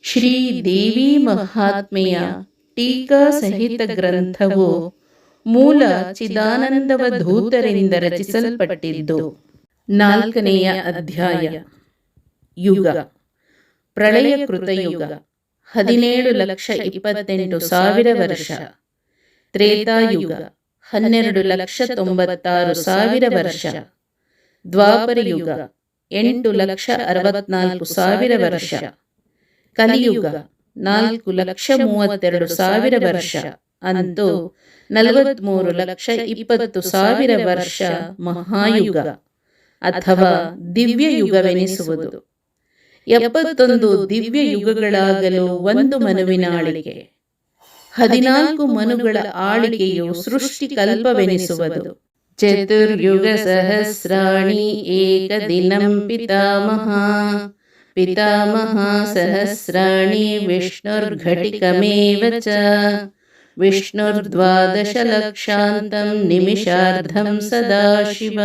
ಶ್ರೀ ದೇವಿ ಮಹಾತ್ಮೆಯ ಟೀಕಾ ಸಹಿತ ಗ್ರಂಥವು ಮೂಲ ಚಿದಾನಂದವಧೂತರಿಂದ ರಚಿಸಲ್ಪಟ್ಟಿದ್ದು. 4ನೆಯ ಅಧ್ಯಾಯ. ಯುಗ. ಪ್ರಳಯ ಕೃತಯುಗ 17,28,000 ವರ್ಷ. ತ್ರೇತಾಯುಗ 12,96,000 ವರ್ಷ. ದ್ವಾಪರಯುಗ 8,64,000 ವರ್ಷ. ಕಲಿಯುಗ 4,32,000 ವರ್ಷ. ಅಂತೂ 43,20,000 ವರ್ಷ ಮಹಾಯುಗ ಅಥವಾ ದಿವ್ಯ ಯುಗವೆನಿಸುವುದು. 71 ದಿವ್ಯ ಯುಗಗಳಾಗಲು ಒಂದು ಮನುವಿನ ಆಳಿಕೆ. 14 ಮನುಗಳ ಆಳಿಕೆಯು ಸೃಷ್ಟಿಕಲ್ಪವೆನಿಸುವುದು. ಚತುರ್ಯುಗ ಸಹಸ್ರಾಣಿ ಏಕದಿನಂ ಪಿತಾಮಹ. ಪಿತಾಮಹ ಸಹಸ್ರಾಣಿ ವಿಷ್ಣುರ್ಘಟಿಕಮೇವ ಚ. ವಿಷ್ಣುರ್ದ್ವಾದಶಲಕ್ಷಾಂತಂ ನಿಮಿಷಾರ್ಧಂ ಸದಾಶಿವ.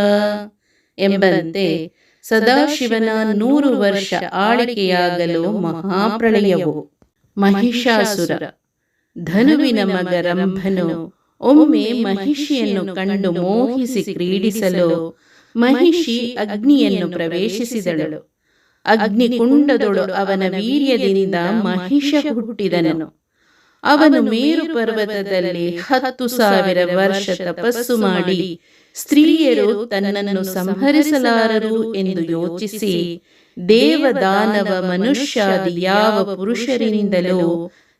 ಎಂಬಂತೆ ಸದಾಶಿವನ 100 ವರ್ಷ ಆಳಿಕೆಯಾಗಲು ಮಹಾಪ್ರಳಯವು. ಮಹಿಷಾಸುರ ಧನುವಿನ ಮಗ ರಂಭನು ಒಮ್ಮೆ ಮಹಿಷಿಯನ್ನು ಕಂಡು ಮೋಹಿಸಿ ಕ್ರೀಡಿಸಲು ಮಹಿಷಿ ಅಗ್ನಿಯನ್ನು ಪ್ರವೇಶಿಸಿದಳು. ಅಗ್ನಿಕುಂಡದೊಳು ಅವನ ವೀರ್ಯದಿಂದ ಮಹಿಷ ಹುಟ್ಟಿದನು. ಅವನು ಮೇರು ಪರ್ವತದಲ್ಲಿ 10,000 ವರ್ಷ ತಪಸ್ಸು ಮಾಡಿ ಸ್ತ್ರೀಯರು ತನ್ನನ್ನು ಸಂಹರಿಸಲಾರರು ಎಂದು ಯೋಚಿಸಿ ದೇವದಾನವ ಮನುಷ್ಯಾದಿ ಯಾವ ಪುರುಷರಿಂದಲೂ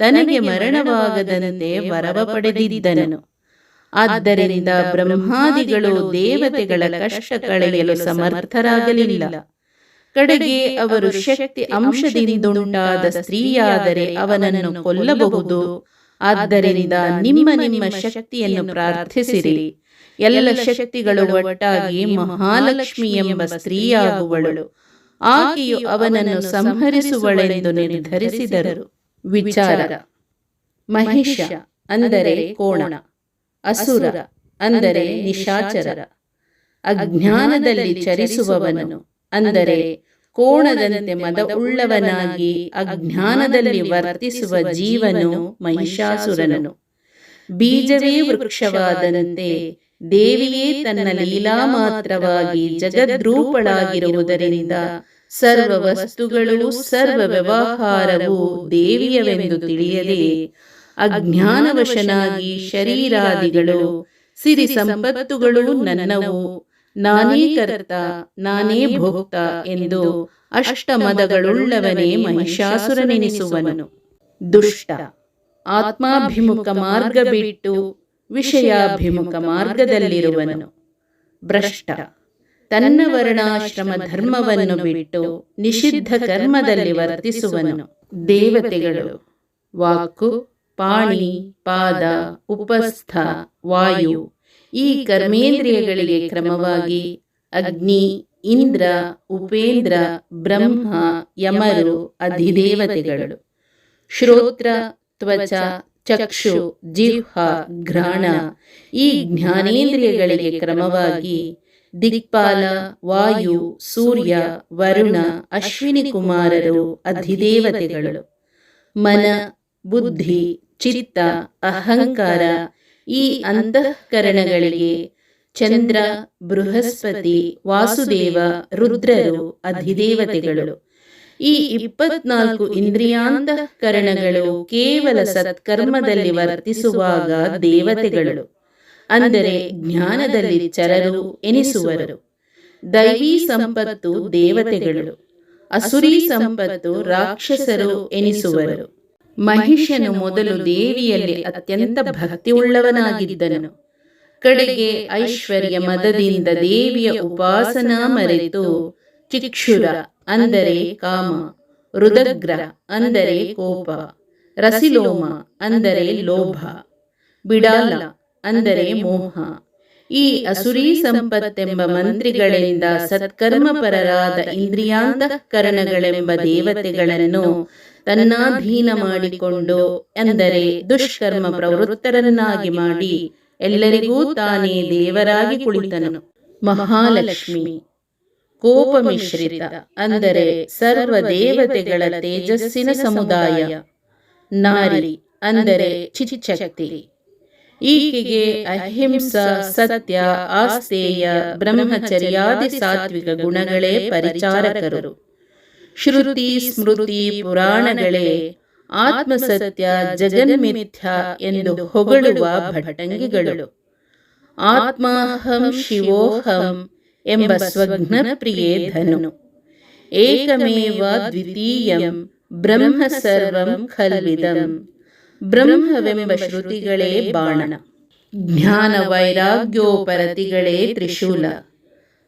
ತನಗೆ ಮರಣವಾಗದಂತೆ ವರವ ಪಡೆದಿದ್ದನು. ಆದ್ದರಿಂದ ಬ್ರಹ್ಮಾದಿಗಳು ದೇವತೆಗಳ ಕಷ್ಟ ಕಳೆಯಲು ಸಮರ್ಥರಾಗಲಿಲ್ಲ. ಕಡೆಗೆ ಅವರು ಶಕ್ತಿ ಅಂಶದಿಂದುಂಟಾದ ಸ್ತ್ರೀಯಾದರೆ ಅವನನ್ನು ಕೊಲ್ಲಬಹುದು. ಆದ್ದರಿಂದ ನಿಮ್ಮ ನಿಮ್ಮ ಶಕ್ತಿಯನ್ನು ಪ್ರಾರ್ಥಿಸಿರಿ. ಎಲ್ಲ ಶಕ್ತಿಗಳು ಒಟ್ಟಾಗಿ ಮಹಾಲಕ್ಷ್ಮಿ ಎಂಬ ಸ್ತ್ರೀಯಾಗುವಳು. ಆಕೆಯು ಅವನನ್ನು ಸಂಹರಿಸುವಳೆಂದು ನಿರ್ಧರಿಸಿದರು. ವಿಚಾರ. ಮಹಿಷ ಅಂದರೆ ಕೋಣ, ಅಸುರ ಅಂದರೆ ನಿಶಾಚರ. ಅಜ್ಞಾನದಲ್ಲಿ ಚರಿಸುವವನು ಅಂದರೆ ಕೋಣದಂತೆ ಮದವುಳ್ಳವನಾಗಿ ಅಜ್ಞಾನದಲ್ಲಿ ವರ್ತಿಸುವ ಜೀವನು ಮಹಿಷಾಸುರನು. ಬೀಜವೇ ವೃಕ್ಷವಾದಂತೆ ದೇವಿಯೇ ತನ್ನ ಲೀಲಾ ಮಾತ್ರವಾಗಿ ಜಗದ್ರೂಪಳಾಗಿರುವುದರಿಂದ ಸರ್ವ ವಸ್ತುಗಳು ಸರ್ವ ವ್ಯವಹಾರವು ದೇವಿಯವೆಂದು ತಿಳಿಯದೆ ಅಜ್ಞಾನವಶನಾಗಿ ಶರೀರಾದಿಗಳು ಸಿರಿ ಸಂಪತ್ತುಗಳು ನನ್ನವು, ನಾನೇ ಕರ್ತ ನಾನೇ ಭೋಕ್ತ ಎಂದು ಅಷ್ಟಮದಗಳುಳ್ಳವನೇ ಮಹಿಷಾಸುರನೆನಿಸುವನು. ದುಷ್ಟ ಆತ್ಮಾಭಿಮುಖ ಮಾರ್ಗ ಬಿಟ್ಟು ವಿಷಯಾಭಿಮುಖ ಮಾರ್ಗದಲ್ಲಿರುವನು. ಭ್ರಷ್ಟ ತನ್ನ ವರ್ಣಾಶ್ರಮ ಧರ್ಮವನ್ನು ಬಿಟ್ಟು ನಿಷಿದ್ಧ ಕರ್ಮದಲ್ಲಿ ವರ್ತಿಸುವನು. ದೇವತೆಗಳು ವಾಕು, ಪಾಣಿ, ಪಾದ, ಉಪಸ್ಥ, ವಾಯು ಈ ಕರ್ಮೇಂದ್ರಿಯಗಳಿಗೆ ಕ್ರಮವಾಗಿ ಅಗ್ನಿ, ಇಂದ್ರ, ಉಪೇಂದ್ರ, ಬ್ರಹ್ಮ, ಯಮರು ಅಧಿದೇವತೆಗಳು. ಶ್ರೋತ್ರ, ತ್ವಚ, ಚಕ್ಷು, ಜಿಹ್ವ, ಘ್ರಾಣ ಈ ಜ್ಞಾನೇಂದ್ರಿಯಗಳಿಗೆ ಕ್ರಮವಾಗಿ ದಿಕ್ಪಾಲ, ವಾಯು, ಸೂರ್ಯ, ವರುಣ, ಅಶ್ವಿನಿ ಕುಮಾರರು ಅಧಿದೇವತೆಗಳು. ಮನ, ಬುದ್ಧಿ, ಚಿತ್ತ, ಅಹಂಕಾರ ಈ ಅಂತಃಕರಣಗಳಿಗೆ ಚಂದ್ರ, ಬೃಹಸ್ಪತಿ, ವಾಸುದೇವ, ರುದ್ರರು ಅಧಿದೇವತೆಗಳು. ಈ 24 ಇಂದ್ರಿಯಾಂತಃಕರಣಗಳು ಕೇವಲ ಸತ್ಕರ್ಮದಲ್ಲಿ ವರ್ತಿಸುವಾಗ ದೇವತೆಗಳು ಅಂದರೆ ಜ್ಞಾನದಲ್ಲಿ ಚರರು ಎನಿಸುವರು. ದೈವೀ ಸಂಪತ್ತು ದೇವತೆಗಳು, ಅಸುರೀ ಸಂಪತ್ತು ರಾಕ್ಷಸರು ಎನಿಸುವರು. ಮಹಿಷನು ಮೊದಲು ದೇವಿಯಲ್ಲಿ ಅತ್ಯಂತ ಭಕ್ತಿಯುಳ್ಳವನಾಗಿದ್ದನು. ಕಡೆಗೆ ಐಶ್ವರ್ಯ ಮದದಿಂದ ದೇವಿಯ ಉಪಾಸನಾ ಮರೆತು ಚಿಕ್ಷುರ ಅಂದರೆ ಕಾಮ, ರುದಗ್ರ ಅಂದರೆ ಕೋಪ, ರಸಿಲೋಮ ಅಂದರೆ ಲೋಭ, ಬಿಡಾಲ ಅಂದರೆ ಮೋಹ ಈ ಅಸುರೀ ಸಂಪತ್ತೆಂಬ ಮಂತ್ರಿಗಳಿಂದ ಸತ್ಕರ್ಮಪರರಾದ ಇಂದ್ರಿಯಾಂತಃಕರಣಗಳೆಂಬ ದೇವತೆಗಳನ್ನು ತನ್ನಾಧೀನ ಮಾಡಿಕೊಂಡು ಅಂದರೆ ದುಷ್ಕರ್ಮ ಪ್ರವೃತ್ತರನ್ನಾಗಿ ಮಾಡಿ ಎಲ್ಲರಿಗೂ ತಾನೇ ದೇವರಾಗಿ ಕುಳಿತನು. ಮಹಾಲಕ್ಷ್ಮಿ ಕೋಪ ಮಿಶ್ರಿತ, ಅಂದರೆ ಸರ್ವ ದೇವತೆಗಳ ತೇಜಸ್ಸಿನ ಸಮುದಾಯ. ನಾರಿ ಅಂದರೆ ಚಿಚ್ಚಕ್ತಿ. ಈಕೆಗೆ ಅಹಿಂಸ, ಸತ್ಯ, ಆಸ್ತೇಯ, ಬ್ರಹ್ಮಚರ್ಯಾದಿ ಸಾತ್ವಿಕ ಗುಣಗಳೇ ಪರಿಚಾರಕರು. ಶ್ರುತಿ ಸ್ಮೃತಿ ಪುರಾಣಗಳೇ ಆತ್ಮಸತ್ಯ ಜಗನ್ಮಿಥ್ಯ ಎಂದು ಹೊಗಳುವ ಭಟಂಗಿಗಳು. ಆತ್ಮಾಹಂ ಶಿವೋಹಂ ಎಂಬ ಸ್ವಜ್ಞ ಪ್ರಿಯೇ ಧನು. ಏಕಮೇವ ದ್ವಿತೀಯಂ ಬ್ರಹ್ಮ ಸರ್ವಂ ಖಲ್ವಿದಂ. ಬ್ರಹ್ಮವೆಂಬ ಶ್ರುತಿಗಳೇ ಬಾಣ, ಜ್ಞಾನ ವೈರಾಗ್ಯೋಪರತಿಗಳೇ ತ್ರಿಶೂಲ,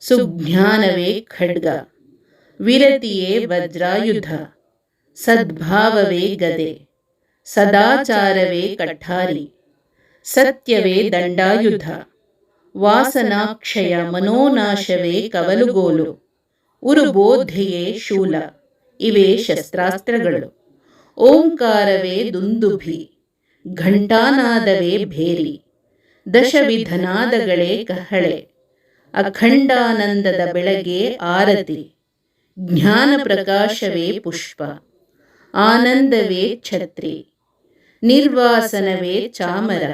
ಸುಜ್ಞಾನವೇ ಖಡ್ಗ, ವಿರತಿಯೇ ವಜ್ರಾಯುಧ, ಸದ್ಭಾವವೇ ಗದೆ, ಸದಾಚಾರವೇ ಕಠಾರಿ, ಸತ್ಯವೇ ದಂಡಾಯುಧ, ವಾಸನಾಕ್ಷಯ ಮನೋನಾಶವೇ ಕವಲುಗೋಲು, ಉರುಬೋಧೆಯೇ ಶೂಲ. ಇವೇ ಶಸ್ತ್ರಾಸ್ತ್ರಗಳು. ಓಂಕಾರವೇ ದುಂದುಭಿ, ಘಂಟಾನಾದವೇ ಭೇರಿ, ದಶವಿಧನಾದಗಳೇ ಕಹಳೆ, ಅಖಂಡಾನಂದದ ಬೆಳಗ್ಗೆ ಆರತಿ, ಜ್ಞಾನ ಪ್ರಕಾಶವೇ ಪುಷ್ಪ, ಆನಂದವೇ ಛತ್ರಿ, ನಿರ್ವಾಸನವೇ ಚಾಮರ.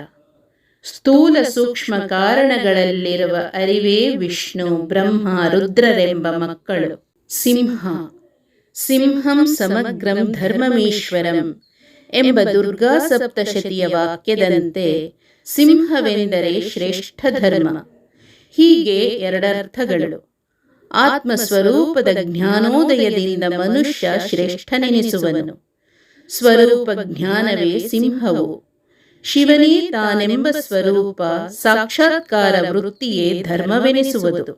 ಸ್ಥೂಲ ಸೂಕ್ಷ್ಮ ಕಾರಣಗಳಲ್ಲಿರುವ ಅರಿವೇ ವಿಷ್ಣು ಬ್ರಹ್ಮ ರುದ್ರರೆಂಬ ಮಕ್ಕಳು. ಸಿಂಹ, ಸಿಂಹಂ ಸಮಗ್ರಂ ಧರ್ಮಮೀಶ್ವರಂ ಎಂಬ ದುರ್ಗಾ ಸಪ್ತಶತಿಯ ವಾಕ್ಯದಂತೆ ಸಿಂಹವೆಂದರೆ ಶ್ರೇಷ್ಠ ಧರ್ಮ. ಹೀಗೆ ಎರಡರ್ಥಗಳು. ಆತ್ಮಸ್ವರೂಪದ ಜ್ಞಾನೋದಯದಿಂದ ಮನುಷ್ಯ ಶ್ರೇಷ್ಠನೆನಿಸುವನು. ಸ್ವರೂಪ ಜ್ಞಾನವೇ ಸಿಂಹವು. ಶಿವನೇ ತಾನೆಂಬ ಸ್ವರೂಪ ಸಾಕ್ಷಾತ್ಕಾರ ವೃತ್ತಿಯೇ ಧರ್ಮವೆನಿಸುವುದು.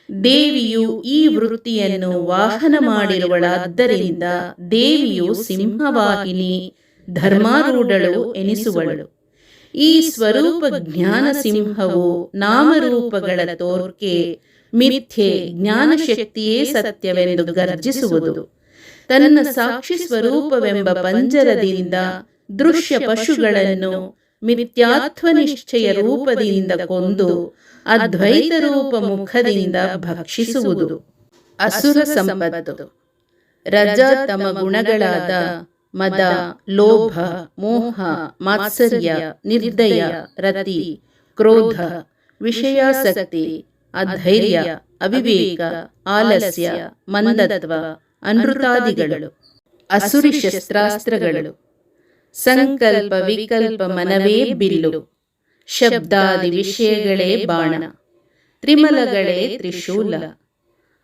ದೇವಿಯು ಈ ವೃತ್ತಿಯನ್ನು ವಾಹನ ಮಾಡಿರುವಳಾದ್ದರಿಂದ ದೇವಿಯು ಸಿಂಹವಾಹಿನಿ ಧರ್ಮಾರೂಢಳು ಎನಿಸುವಳು. ಈ ಸ್ವರೂಪ ಜ್ಞಾನ ಸಿಂಹವು ನಾಮರೂಪಗಳ ತೋರ್ಕೆ ಮಿಥ್ಯೆ, ಜ್ಞಾನಶಕ್ತಿಯೇ ಸತ್ಯವೆಂದು ಗರ್ಜಿಸುವುದು. ತನ್ನ ಸಾಕ್ಷಿ ಸ್ವರೂಪವೆಂಬ ಪಂಜರದಿಂದ ದೃಶ್ಯ ಪಶುಗಳನ್ನು ಮಿಥ್ಯಾತ್ವನಿಶ್ಚಯ ರೂಪದಿಂದ ಕೊಂದು ಅದ್ವೈತ ರೂಪ ಮುಖದಿಂದ ಭಕ್ಷಿಸುವುದು. ಅಸುರ ಸಂಪತ್ತು. ರಜ ತಮ ಗುಣಗಳಾದ ಮದ, ಲೋಭ, ಮೋಹ, ಮಾತ್ಸರ್ಯ, ನಿರ್ದಯ, ರತಿ, ಕ್ರೋಧ, ವಿಷಯಾಸಕ್ತಿ, ಅಧೈರ್ಯ, ಅವಿವೇಕ, ಆಲಸ್ಯ, ಮಂದತ್ವ, ಅನೃತಾದಿಗಳು ಅಸುರಿ ಶಸ್ತ್ರಾಸ್ತ್ರಗಳು. ಸಂಕಲ್ಪ ವಿಕಲ್ಪ ಮನವೇ ಬಿಲ್ಲು, ಶಬ್ದಾದಿ ವಿಷಯಗಳೇ ಬಾಣ, ತ್ರಿಮಲಗಳೇ ತ್ರಿಶೂಲ,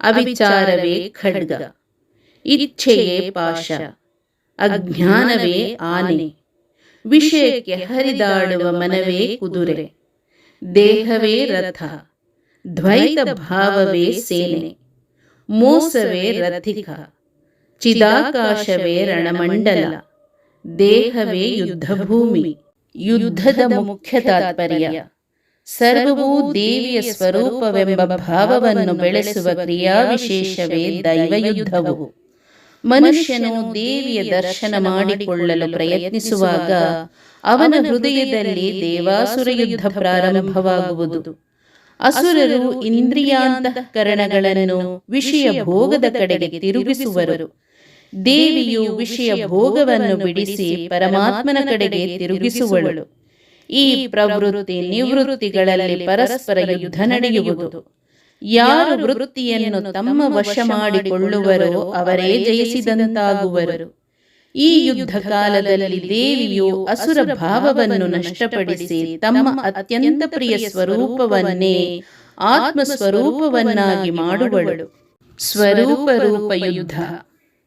ಅವಿಚಾರವೇ ಖಡ್ಗ, ಇಚ್ಛೆಯೇ ಪಾಶ, ಅಜ್ಞಾನವೇ ಆನೆ, ವಿಷಯಕ್ಕೆ ಹರಿದಾಡುವ ಮನವೇ ಕುದುರೆ, ದೇಹವೇ ರಥ, ದ್ವೈತ ಭಾವವೇ ಸೇನೆ, ಮೋಸವೇ ರಥಿಕ, ಚಿದಾಕಾಶವೇ ರಣಮಂಡಲ, ದೇಹವೇ ಯುದ್ಧಭೂಮಿ. ಯುದ್ಧದ ಮುಖ್ಯ ತಾತ್ಪರ್ಯ ಸರ್ವವೂ ದೇವಿಯ ಸ್ವರೂಪವೆಂಬ ಭಾವವನ್ನು ಬೆಳೆಸುವ ಕ್ರಿಯಾವಿಶೇಷವೇ ದೈವಯುದ್ಧವು. ಮನುಷ್ಯನು ದೇವಿಯ ದರ್ಶನ ಮಾಡಿಕೊಳ್ಳಲು ಪ್ರಯತ್ನಿಸುವಾಗ ಅವನ ಹೃದಯದಲ್ಲಿ ದೇವಾಸುರ ಯುದ್ಧ ಪ್ರಾರಂಭವಾಗುವುದು. ಅಸುರರು ಇಂದ್ರಿಯಾಂತಃಕರಣಗಳನ್ನು ವಿಷಯ ಭೋಗದ ಕಡೆಗೆ ತಿರುಗಿಸುವರು. ದೇವಿಯು ವಿಷಯ ಭೋಗವನ್ನು ಬಿಡಿಸಿ ಪರಮಾತ್ಮನ ಕಡೆಗೆ ತಿರುಗಿಸುವಳು. ಈ ಪ್ರವೃತ್ತಿ ನಿವೃತ್ತಿಗಳಲ್ಲಿ ಪರಸ್ಪರ ಯುದ್ಧ ನಡೆಯುವುದು. ಯಾರು ವೃತ್ತಿಯನ್ನು ತಮ್ಮ ವಶ ಮಾಡಿಕೊಳ್ಳುವರೋ ಅವರೇ ಜಯಿಸಿದಂತಾಗುವರು. ಈ ಯುದ್ಧ ಕಾಲದಲ್ಲಿ ದೇವಿಯು ಅಸುರ ಭಾವವನ್ನು ನಷ್ಟಪಡಿಸಿ ತಮ್ಮ ಅತ್ಯಂತ ಪ್ರಿಯ ಸ್ವರೂಪವನ್ನೇ ಆತ್ಮ ಸ್ವರೂಪವನ್ನಾಗಿ ಮಾಡುವಳು. ಸ್ವರೂಪ ರೂಪ ಯುದ್ಧ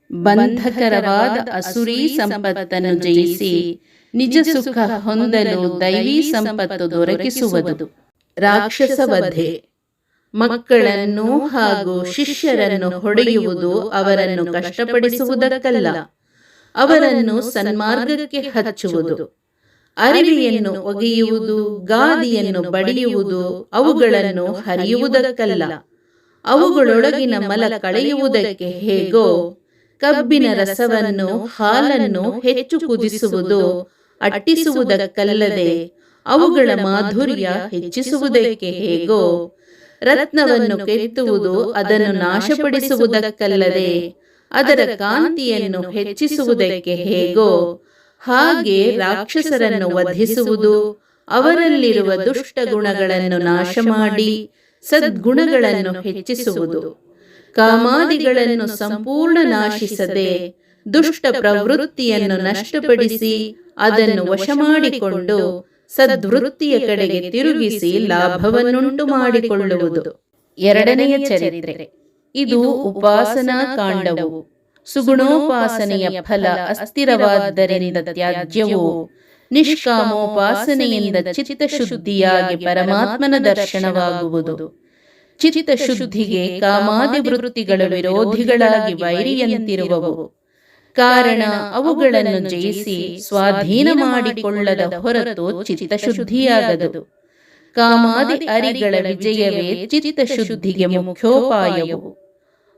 ಬಂಧಕರವಾದ ಅಸುರೀ ಸಂಪತ್ತನ್ನು ಜಯಿಸಿ ನಿಜ ಸುಖ ಹೊಂದಲು ದೈವೀ ಸಂಪತ್ತು ದೊರಕಿಸುವುದು. ರಾಕ್ಷಸ ವಧೆ ಮಕ್ಕಳನ್ನು ಹಾಗೂ ಶಿಷ್ಯರನ್ನು ಹೊಡೆಯುವುದು ಅವರನ್ನು ಕಷ್ಟಪಡಿಸುವುದಕ್ಕಲ್ಲ, ಅವರನ್ನು ಸನ್ಮಾರ್ಗಕ್ಕೆ ಹಚ್ಚುವುದು. ಅರಿವೆಯನ್ನು ಒಗೆಯುವುದು, ಗಾದಿಯನ್ನು ಬಡಿಯುವುದು ಅವುಗಳನ್ನು ಹರಿಯುವುದಕ್ಕಲ್ಲ, ಅವುಗಳೊಳಗಿನ ಮಲ ಕಳೆಯುವುದಕ್ಕೆ ಹೇಗೋ ಕಬ್ಬಿನ ರಸವನ್ನು ಹಾಲನ್ನು ಹೆಚ್ಚು ಕುದಿಸುವುದು ಅಟ್ಟಿಸುವುದಕ್ಕಲ್ಲದೆ ಅವುಗಳ ಮಾಧುರ್ಯ ಹೆಚ್ಚಿಸುವುದಕ್ಕೆ ಹೇಗೋ ರತ್ನವನ್ನು ಕೆತ್ತುವುದು ಅದನ್ನು ನಾಶಪಡಿಸುವುದಕ್ಕಲ್ಲದೆ ಅದರ ಕಾಂತಿಯನ್ನು ಹೆಚ್ಚಿಸುವುದಕ್ಕೆ ಹೇಗೋ ಹಾಗೆ ರಾಕ್ಷಸರನ್ನು ವಧಿಸುವುದು ಅವರಲ್ಲಿರುವ ದುಷ್ಟ ಗುಣಗಳನ್ನು ನಾಶ ಮಾಡಿ ಸದ್ಗುಣಗಳನ್ನು ಹೆಚ್ಚಿಸುವುದು. ಕಾಮಾದಿಗಳನ್ನು ಸಂಪೂರ್ಣ ನಾಶಿಸದೆ ದುಷ್ಟ ಪ್ರವೃತ್ತಿಯನ್ನು ನಷ್ಟಪಡಿಸಿ ಅದನ್ನು ವಶ ಮಾಡಿಕೊಂಡು ಸದ್ವೃತ್ತಿಯ ಕಡೆಗೆ ತಿರುಗಿಸಿ ಲಾಭವನ್ನುಂಟು ಮಾಡಿಕೊಳ್ಳುವುದು. ಎರಡನೆಯ ಚರಿತ್ರೆ. ಇದು ಉಪಾಸನಾ ಕಾಂಡವು. ಸುಗುಣೋಪಾಸನೆಯ ಫಲ ಅಸ್ಥಿರವಾದ್ದರಿಂದ ತ್ಯಾಜ್ಯವು ನಿಷ್ಕಾಮೋಪಾಸನೆಯಿಂದ ಚಿತ್ತಶುದ್ಧಿಯಾಗಿ ಪರಮಾತ್ಮನ ದರ್ಶನವಾಗುವುದು. ಚಿತ್ತಶುದ್ಧಿಗೆ ಕಾಮಾದಿ ವೃತ್ತಿಗಳು ವಿರೋಧಿಗಳಾಗಿ ವೈರಿಯಂತಿರುವವು. ಕಾರಣ ಅವುಗಳನ್ನು ಜಯಿಸಿ ಸ್ವಾಧೀನ ಮಾಡಿಕೊಳ್ಳದ ಹೊರತು ಚಿತ್ತಶುದ್ಧಿಯಾಗದು. ಕಾಮಾದಿ ಅರಿಗಳ ವಿಜಯವೇ ಚಿತ್ತಶುದ್ಧಿಗೆ ಮುಖ್ಯೋಪಾಯವು.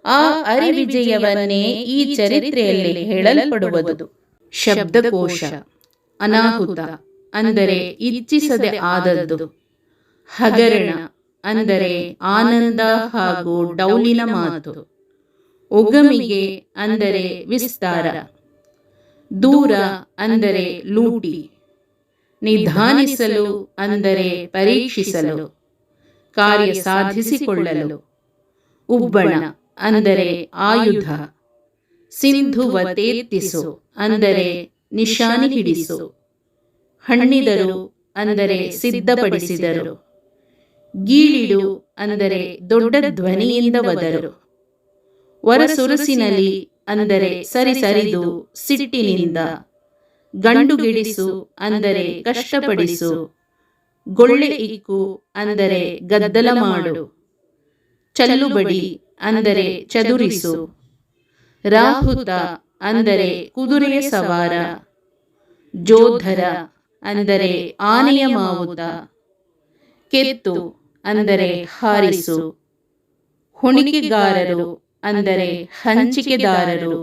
ಆ ಅರಿವಿಜಯವನ್ನೇ ಈ ಚರಿತ್ರೆಯಲ್ಲಿ ಹೇಳಲ್ಪಡುವುದು. ಶಬ್ದಕೋಶ. ಅನಾಹುತ ಅಂದರೆ ಇಚ್ಛಿಸದೆ ಆದದ್ದು. ಹಗರಣ ಅಂದರೆ ಆನಂದ ಹಾಗೂ ಡೌಲಿನ ಮಾತು. ಒಗಮಿಗೆ ಅಂದರೆ ವಿಸ್ತಾರ. ದೂರ ಅಂದರೆ ಲೂಟಿ. ನಿಧಾನಿಸಲು ಅಂದರೆ ಪರೀಕ್ಷಿಸಲು, ಕಾರ್ಯ ಸಾಧಿಸಿಕೊಳ್ಳಲು. ಉಬ್ಬಣ ಅಂದರೆ ಆಯುಧ. ಸಿಂಧುವತೇತ್ತಿಸು ಅಂದರೆ ನಿಶಾನಿ ಹಿಡಿಸು. ಹಣ್ಣಿದರು ಅಂದರೆ ಸಿದ್ಧಪಡಿಸಿದರು. ಗೀಳಿಡು ಅಂದರೆ ದೊಡ್ಡ ಧ್ವನಿಯಿಂದ ಒದರು. ವರಸುರಸಿನಲಿ ಅಂದರೆ ಸರಿಸರಿದು ಸಿಟ್ಟಿನಿಂದ. ಗಂಡುಗಿಡಿಸು ಅಂದರೆ ಕಷ್ಟಪಡಿಸು. ಗೊಳ್ಳೆ ಇಕ್ಕು ಅಂದರೆ ಗದ್ದಲ ಮಾಡು. ಚಲ್ಲುಬಡಿ ಅಂದರೆ ಚದುರಿಸು. ರಾಹುತ ಅಂದರೆ ಕುದುರೆಯ ಸವಾರ. ಜೋಧರ ಅಂದರೆ ಆನೆಯ ಮಾವುತ. ಕೆತ್ತು ಅಂದರೆ ಹಾರಿಸು. ಹೊಣಿಕೆಗಾರರು ಅಂದರೆ ಹಂಚಿಕೆದಾರರು.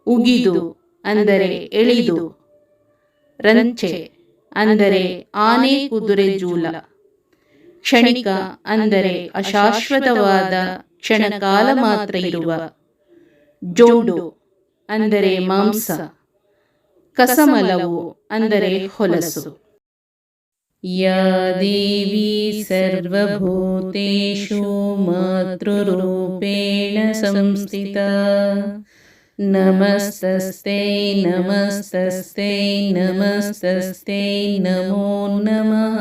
ಉಗಿದು ಅಂದರೆ ಎಳೆದು. ರಂಚೆ ಅಂದರೆ ಆನೆ ಕುದುರೆ ಜೂಲ. ಕ್ಷಣಿಕ ಅಂದರೆ ಅಶಾಶ್ವತವಾದ ಕ್ಷಣಕಾಲ ಮಾತ್ರ ಇರುವ. ಜೋಡು ಅಂದರೆ ಮಾಂಸ. ಕಸಮಲವು ಅಂದರೆ ಹೊಲಸು. ಯಾ ದೇವಿ ಸರ್ವಭೂತೇಷು ಮಾತೃರೂಪೇಣ ಸಂಸ್ಥಿತಾ ನಮಸ್ತಸ್ತೈ ನಮಸ್ತಸ್ತೈ ನಮಸ್ತಸ್ತೈ ನಮೋ ನಮಃ.